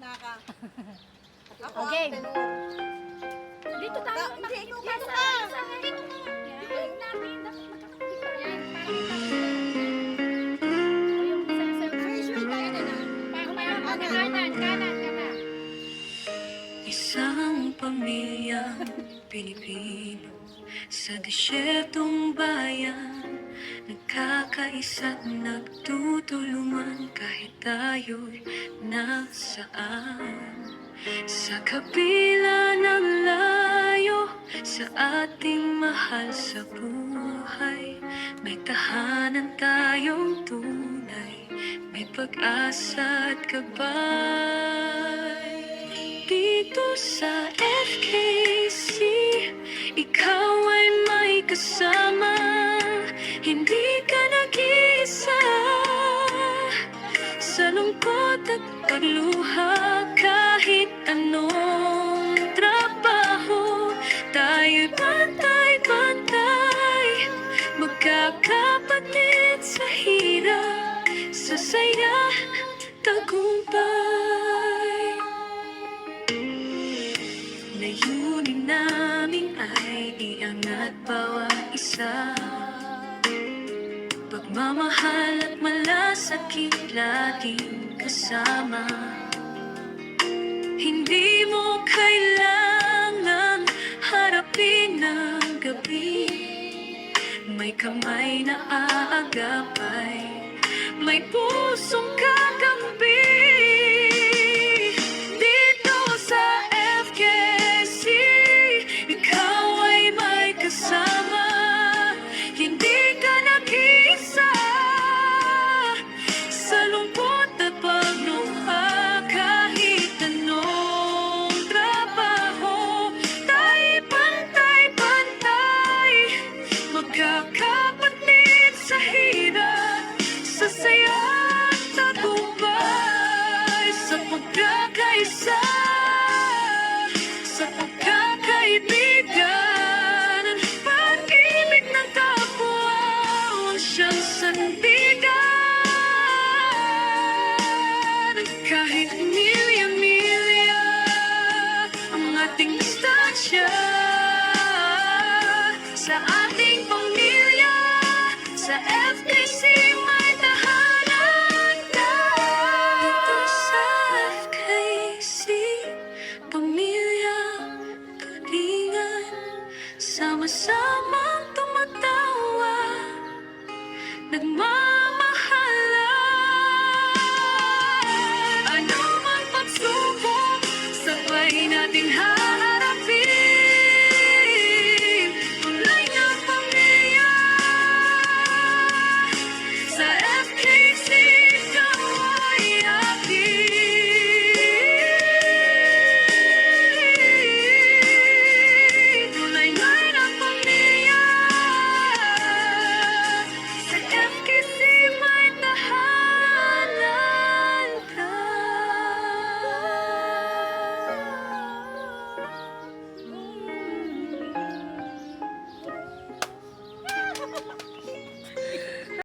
Naka. Ako Okay. ang tenor. Dito tayo. Hindi, ikaw Dito ka. tayo sa akin. Dito yung namin. Dapat magkakapita. Yan. O yung isa. Sway tayo na na. Kanan ka na. Isang pamilyang Pilipino sa desyertong bayan, nagkakaisa't nagtutulungan kahit tayo'y nasaan. Sa kabila ng layo sa ating mahal sa buhay, may tahanan tayong tunay, may pag-asa at gabay. Dito sa FKC, ikaw ay may kasama, hindi ka nag-iisa. Sa lungkot at pagluha, kahit anong trabaho, tayo'y pantay-pantay, magkakapatid sa hirap, sa saya, tagumpay. Layunin namin ay iangat bawat isa, pagmamahal at malasakit laging kasama. Hindi mo kailangang harapin ang gabi, may kamay na aagapay, may pusong kakampi. Dito sa FKC, ikaw ay may kasama, hindi ka nag-iisa. Sa lungkot at pagluha, kahit anong trabaho, tayo'y pantay-pantay, magkakapatid sa hirap, sa saya at tagumpay. Sa pagkakaisa, sa pagkakaibigan, pag-ibig ng kapwa ang siyang sandigan. Kahit milya-milya ang ating distansya, sa ating pamilya, sa FKC may tahanan tayo. Dito sa FKC, pamilya, tulingan, sama-samang tumatawa, nagmamahalan. Ano man pagsubok, sabay nating